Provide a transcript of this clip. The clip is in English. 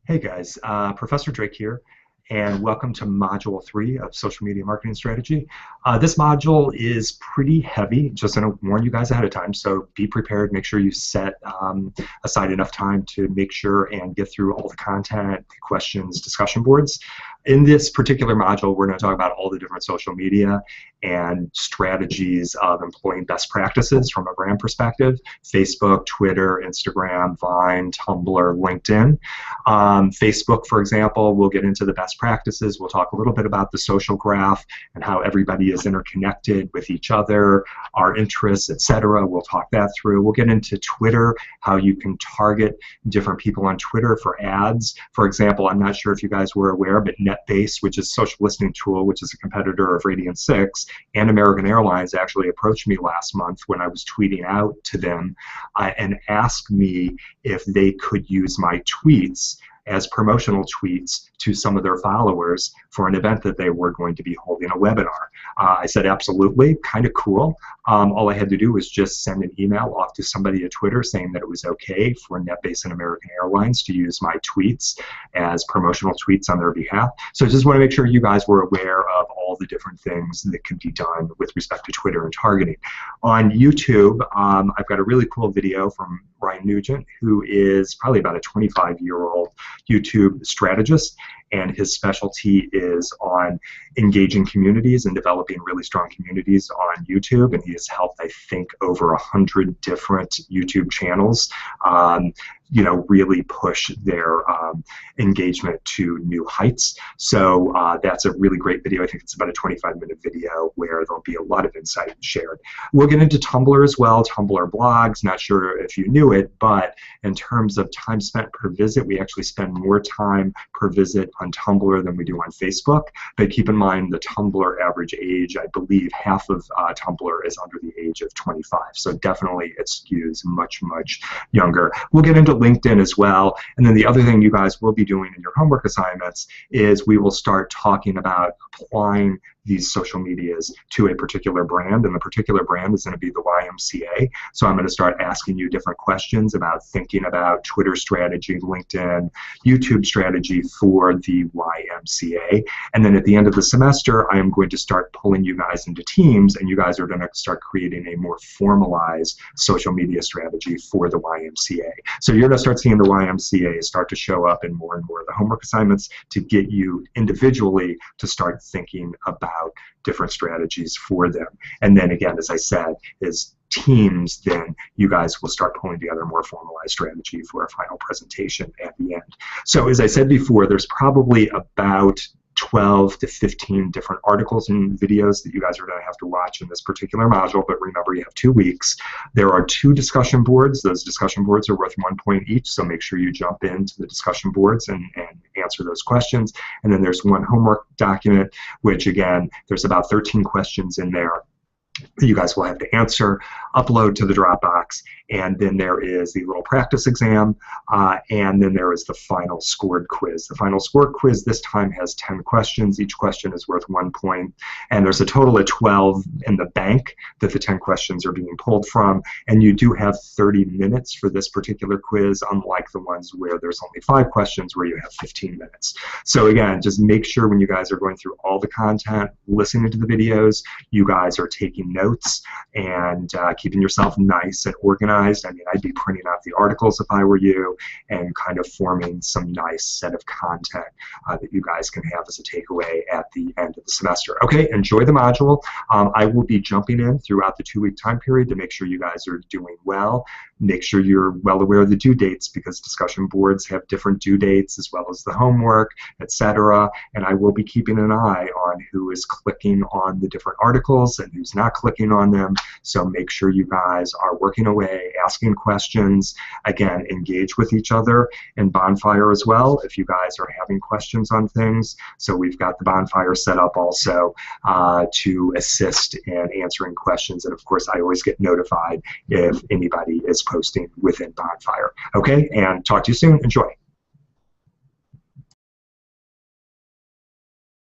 Hey guys, Professor Drake here, and welcome to Module 3 of Social Media Marketing Strategy. This module is pretty heavy, just going to warn you guys ahead of time, so be prepared. Make sure you set aside enough time to make sure and get through all the content, the questions, discussion boards. In this particular module, we're going to talk about all the different social media and strategies of employing best practices from a brand perspective: Facebook, Twitter, Instagram, Vine, Tumblr, LinkedIn. Facebook, for example, we'll get into the best practices. We'll talk a little bit about the social graph and how everybody is interconnected with each other, our interests, etc. We'll talk that through. We'll get into Twitter, how you can target different people on Twitter for ads. For example, I'm not sure if you guys were aware, but NetBase, which is a social listening tool, which is a competitor of Radiant 6, and American Airlines actually approached me last month when I was tweeting out to them and asked me if they could use my tweets as promotional tweets to some of their followers for an event that they were going to be holding a webinar. I said absolutely, kind of cool. All I had to do was just send an email off to somebody at Twitter saying that it was okay for NetBase and American Airlines to use my tweets as promotional tweets on their behalf. So I just want to make sure you guys were aware of all the different things that can be done with respect to Twitter and targeting. On YouTube, I've got a really cool video from Ryan Nugent, who is probably about a 25-year-old YouTube strategist, and his specialty is on engaging communities and developing really strong communities on YouTube, and he has helped, I think, over 100 different YouTube channels really push their engagement to new heights. So that's a really great video. I think it's about a 25-minute video where there'll be a lot of insight shared. We'll get into Tumblr as well, Tumblr blogs. Not sure if you knew it, but in terms of time spent per visit, we actually spend more time per visit on Tumblr than we do on Facebook. But keep in mind the Tumblr average age, I believe half of Tumblr is under the age of 25. So definitely it skews much, much younger. We'll get into LinkedIn as well. And then the other thing you guys will be doing in your homework assignments is we will start talking about applying these social medias to a particular brand, and the particular brand is going to be the YMCA. So I'm going to start asking you different questions about thinking about Twitter strategy, LinkedIn, YouTube strategy for the YMCA. And then at the end of the semester, I am going to start pulling you guys into teams, and you guys are going to start creating a more formalized social media strategy for the YMCA. So you're going to start seeing the YMCA start to show up in more and more of the homework assignments to get you individually to start thinking about different strategies for them. And then again, as I said, as teams, then you guys will start pulling together a more formalized strategy for a final presentation at the end. So as I said before, there's probably about 12 to 15 different articles and videos that you guys are going to have to watch in this particular module, but remember you have 2 weeks. There are 2 discussion boards. Those discussion boards are worth 1 point each, so make sure you jump into the discussion boards and answer those questions. And then there's 1 homework document, which again, there's about 13 questions in there that you guys will have to answer, upload to the Dropbox, and then there is the little practice exam, and then there is the final scored quiz. The final scored quiz this time has 10 questions. Each question is worth 1 point, and there's a total of 12 in the bank that the 10 questions are being pulled from, and you do have 30 minutes for this particular quiz, unlike the ones where there's only 5 questions where you have 15 minutes. So again, just make sure when you guys are going through all the content, listening to the videos, you guys are taking notes and keeping yourself nice and organized. I mean, I'd be printing out the articles if I were you and kind of forming some nice set of content that you guys can have as a takeaway at the end of the semester. Okay, enjoy the module. I will be jumping in throughout the 2-week time period to make sure you guys are doing well. Make sure you're well aware of the due dates, because discussion boards have different due dates as well as the homework, etc. And I will be keeping an eye on who is clicking on the different articles and who's not clicking on them. So make sure you guys are working away, asking questions. Again, engage with each other in Bonfire as well if you guys are having questions on things. So we've got the Bonfire set up also to assist in answering questions. And of course, I always get notified if anybody is posting within Bonfire. Okay, and talk to you soon. Enjoy.